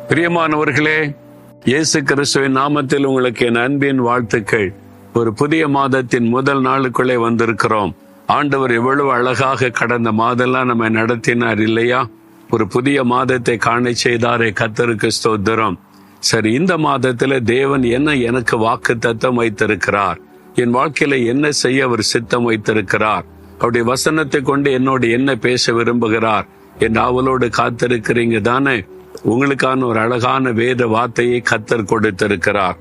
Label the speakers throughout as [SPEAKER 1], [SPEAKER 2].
[SPEAKER 1] பிரியமானவர்களே, இயேசு கிறிஸ்துவின் நாமத்தில் உங்களுக்கு என் அன்பின் வாழ்த்துக்கள். ஒரு புதிய மாதத்தின் முதல் நாளுக்குள்ளே வந்திருக்கிறோம். ஆண்டவர் எவ்வளவு அழகாக கடந்த மாதெல்லாம் நம்ம நடத்தினார் இல்லையா? ஒரு புதிய மாதத்தை காண செய்தாரே, கர்த்தருக்கு ஸ்தோத்திரம். சரி, இந்த மாதத்துல தேவன் என்ன எனக்கு வாக்கு தத்தம் வைத்திருக்கிறார், என் வாழ்க்கையில என்ன செய்ய அவர் சித்தம் வைத்திருக்கிறார், அவருடைய வசனத்தை கொண்டு என்னோடு என்ன பேச விரும்புகிறார் என்று அவளோடு காத்திருக்கிறீங்க தானே? உங்களுக்கான ஒரு அழகான வேத வார்த்தையை கர்த்தர் கொடுத்திருக்கிறார்.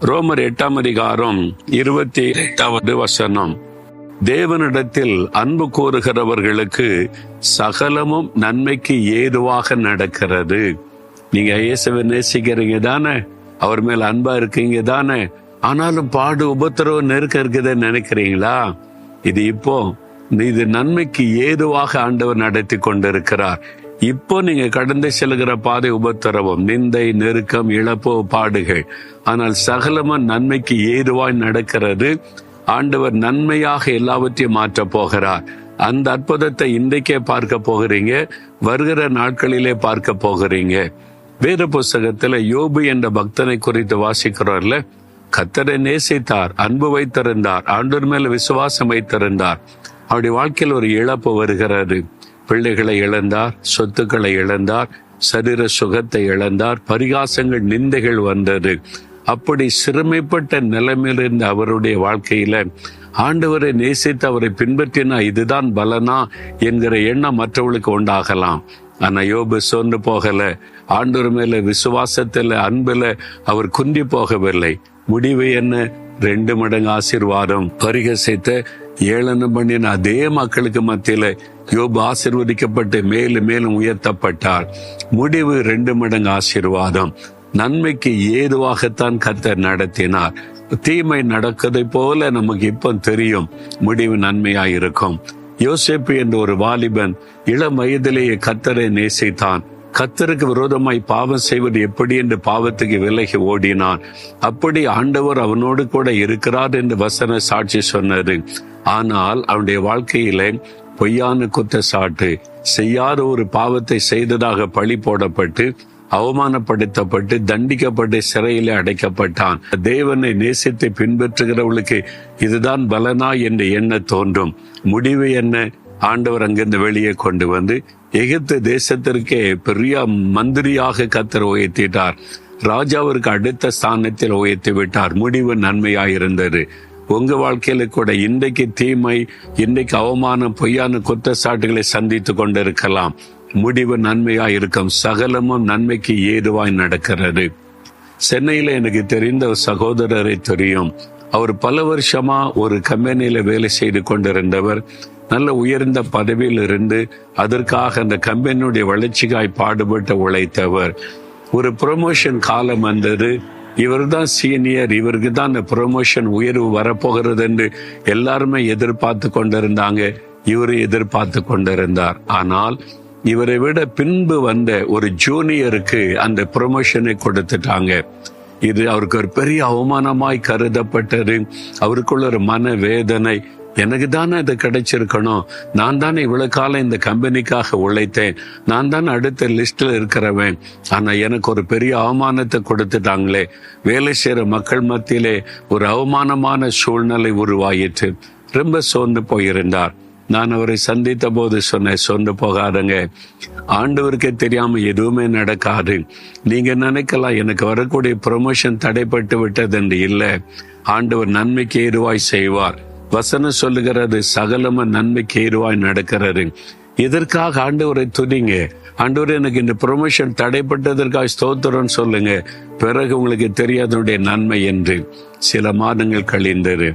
[SPEAKER 1] ரோமர் 8ஆம் அதிகாரம் 28வது வசனம். தேவனிடத்தில் அன்பு கூறுகிறவர்களுக்கு சகலமும் நன்மைக்கு ஏதுவாக நடக்கிறது. நீங்க இயேசுவை நேசிக்கிறீங்க தானே? அவர் மேல அன்பா இருக்கீங்க தானே? ஆனாலும் பாடு உபத்திரவம் நெருக்க இருக்குதுன்னு நினைக்கிறீங்களா? இது நன்மைக்கு ஏதுவாக ஆண்டவர் நடத்தி கொண்டிருக்கிறார். இப்போ நீங்க கடந்து செல்கிற பாதை உபத்திரவம், நிந்தை, நெருக்கம், இழப்பு, பாடுகள். ஆனால் சகலமும் நன்மைக்கு ஏதுவாய் நடக்கிறது. ஆண்டவர் நன்மையாக எல்லாவற்றையும் மாற்ற போகிறார். அந்த அற்புதத்தை இன்றைக்கே பார்க்க போகிறீங்க, வருகிற நாட்களிலே பார்க்க போகிறீங்க. வேத புஸ்தகத்துல யோபு என்ற பக்தனை குறித்து வாசிக்கிறோம்ல. கர்த்தரை நேசித்தார், அன்பு வைத்திருந்தார், ஆண்டவர் மேல விசுவாசம் வைத்திருந்தார். அவருடைய வாழ்க்கையில் ஒரு இழப்பு வருகிறது. பிள்ளைகளை இழந்தார், சொத்துக்களை இழந்தார், சரீர சுகத்தை இழந்தார், பரிகாசங்கள், நிந்தைகள் வந்தது. அப்படி சிறுமைப்பட்ட நிலைமையில் இருந்த அவருடைய வாழ்க்கையில ஆண்டவரை நேசித்து அவரை பின்பற்றினா இதுதான் பலனா என்கிற எண்ணம் மற்றவர்களுக்கு உண்டாகலாம். ஆனா யோபு சோர்ந்து போகல. ஆண்டவர் மேல விசுவாசத்துல, அன்புல அவர் குந்தி போகவில்லை. முடிவு என்ன? 2 மடங்கு ஆசீர்வாதம். பரிகசித்த ஏளனம் பண்ணின அதே மக்களுக்கு மத்தியில யோபு ஆசீர்வதிக்கப்பட்டு மேலும் மேலும் உயர்த்தப்பட்டார். முடிவு 2 மடங்கு ஆசீர்வாதம். நன்மைக்கு ஏதுவாகத்தான் கர்த்தர் நடத்தினார். தீமை நடக்கதை போல நமக்கு இப்ப தெரியும், முடிவு நன்மையாயிருக்கும். யோசேப்பு என்ற ஒரு வாலிபன் இளம் வயதிலேயே கர்த்தரை நேசித்தான். கர்த்தருக்கு விரோதமாய் பாவம் செய்வது எப்படி என்று பாவத்துக்கு விலகி ஓடினான். அப்படி ஆண்டவர் அவனோடு கூட இருக்கிறார் என்று வசன சாட்சி சொன்னது. ஆனால் அவனுடைய வாழ்க்கையில பொய்யான குற்றச்சாட்டு, செய்யாத ஒரு பாவத்தை செய்ததாக பழி போடப்பட்டு, அவமானப்படுத்தப்பட்டு, தண்டிக்கப்பட்டு சிறையிலே அடைக்கப்பட்டான். தேவனை நேசித்து பின்பற்றுகிறவர்களுக்கு இதுதான் பலனா என்று எண்ண தோன்றும். முடிவு என்ன? ஆண்டவர் அங்கிருந்து வெளியே கொண்டு வந்து எகிப்து தேசத்திற்கே பெரிய மந்திரியாக கர்த்தர் உயர்த்திட்டார். ராஜாவிற்கு அடுத்த ஸ்தானத்தில் உயர்த்தி விட்டார். முடிவு நன்மையாயிருந்தது. உங்க வாழ்க்கையில கூட இன்றைக்கு தீமை, இன்றைக்கு அவமானம், பொய்யான குற்றச்சாட்டுகளை சந்தித்து கொண்டிருக்கலாம். முடிவு நன்மையாய் இருக்கும். சகலமும் நன்மைக்கு ஏதுவாய் நடக்கிறது. சென்னையில எனக்கு தெரிந்த ஒரு சகோதரரை தெரியும். அவர் பல வருஷமா ஒரு கம்பெனியில வேலை செய்து கொண்டிருந்தவர். நல்ல உயர்ந்த பதவியில் இருந்து அதற்காக அந்த கம்பெனியுடைய வளர்ச்சிக்காய் பாடுபட்டு உழைத்தவர். ஒரு ப்ரொமோஷன் காலம் வந்தது. இவர் தான் சீனியர், இவருக்கு தான் அந்த ப்ரொமோஷன் உயர்வு வரப்போகிறது என்று எல்லாருமே எதிர்பார்த்து கொண்டிருந்தாங்க. இவரு எதிர்பார்த்து கொண்டிருந்தார். ஆனால் இவரை விட பின்பு வந்த ஒரு ஜூனியருக்கு அந்த ப்ரொமோஷனை கொடுத்துட்டாங்க. இது அவருக்கு ஒரு பெரிய அவமானமாய் கருதப்பட்டது. அவருக்குள்ள ஒரு மன வேதனை. எனக்கு தானே இது கிடைச்சிருக்கணும், நான் தானே இவ்வளவு காலம் இந்த கம்பெனிக்காக உழைத்தேன், நான் தானே அடுத்த லிஸ்ட்ல இருக்கிறவன், ஆனா எனக்கு ஒரு பெரிய அவமானத்தை கொடுத்துட்டாங்களே. வேலை செய்யற மக்கள் மத்தியிலே ஒரு அவமானமான சூழ்நிலை உருவாயிற்று. ரொம்ப சோர்ந்து போயிருந்தார். நான் அவரை சந்தித்த போது சொன்னேன், சோர்ந்து போகாதங்க, ஆண்டவருக்கே தெரியாம எதுவுமே நடக்காது. நீங்க நினைக்கலாம் எனக்கு வரக்கூடிய ப்ரொமோஷன் தடைப்பட்டு விட்டது என்று. இல்லை, ஆண்டவர் நன்மைக்கு ஏதுவாய் செய்வார். வசனம் சொல்லுகிறது, சகலமும் நன்மைக்கு ஏதுவாய் நடக்கிறது. இதற்காக ஆண்டவரை துதிங்க. ஆண்டவர், எனக்கு இந்த ப்ரொமோஷன் தடைப்பட்டதற்காக ஸ்தோத்திரம் சொல்லுங்க. பிறகு உங்களுக்கு தெரியாதனுடைய நன்மை என்று. சில மாதங்கள் கழிந்தது.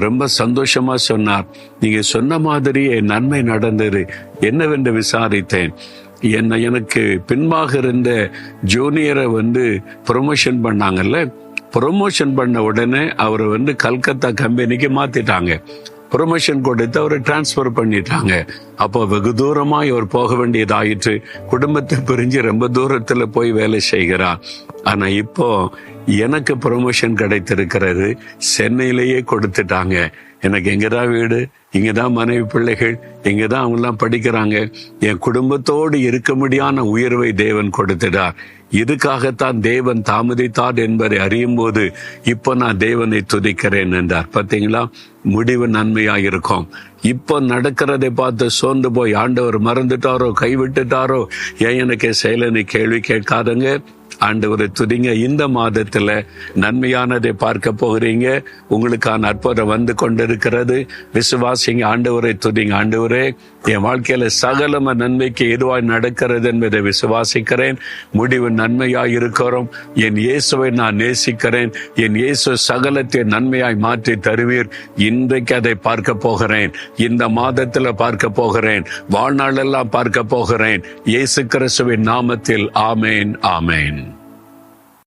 [SPEAKER 1] ரொம்ப சந்தோஷமா சொன்னார், நீங்க சொன்ன மாதிரியே நன்மை நடந்தது. என்னவென்று விசாரித்தேன். எனக்கு பின்பாக இருந்த ஜூனியரை ப்ரொமோஷன் பண்ணாங்கல்ல. ப்ரொமோஷன் பண்ண உடனே அவரை கல்கத்தா கம்பெனிக்கு மாத்திட்டாங்க. ப்ரொமோஷன் கொடுத்து அவரை டிரான்ஸ்பர் பண்ணிட்டாங்க. அப்போ வெகு தூரமா இவர் போக வேண்டியதாயிற்று. குடும்பத்தை பிரிஞ்சு ரொம்ப தூரத்துல போய் வேலை செய்கிறார். ஆனா இப்போ எனக்கு ப்ரொமோஷன் கிடைத்திருக்கிறது. சென்னையிலேயே கொடுத்துட்டாங்க. எனக்கு எங்கதான் வீடு, இங்கதான் மனைவி பிள்ளைகள், இங்கதான் அவங்க எல்லாம் படிக்கிறாங்க. என் குடும்பத்தோடு இருக்க முடியாத உயர்வை தேவன் கொடுத்துட்டார். இதுக்காகத்தான் தேவன் தாமதித்தார் என்பதை அறியும் போது இப்ப நான் தேவனை துதிக்கிறேன் என்றார். பார்த்தீங்களா, முடிவு நன்மையாயிருக்கும். இப்போ நடக்கிறதை பார்த்து சோர்ந்து போய் ஆண்டவர் மறந்துட்டாரோ, கைவிட்டுட்டாரோ, ஏன் எனக்கு செயலனை கேள்வி கேட்காதங்க. ஆண்டவரை துதிங்க. இந்த மாதத்துல நன்மையானதை பார்க்க போகிறீங்க. உங்களுக்கான அற்புதம் வந்து கொண்டிருக்கிறது. விசுவாசிங்க, ஆண்டவரை துதிங்க. ஆண்டவரே, என் வாழ்க்கையில சகலம நன்மைக்கு எதுவாய் நடக்கிறது என்பதை விசுவாசிக்கிறேன். முடிவு நன்மையாய் இருக்கிறோம். என் இயேசுவை நான் நேசிக்கிறேன். என் இயேசு சகலத்தை நன்மையாய் மாற்றி தருவீர். இன்றைக்கு அதை பார்க்க போகிறேன். இந்த மாதத்துல பார்க்க போகிறேன். வாழ்நாளெல்லாம் பார்க்க போகிறேன். இயேசு கிறிஸ்துவின் நாமத்தில் ஆமேன், ஆமேன்.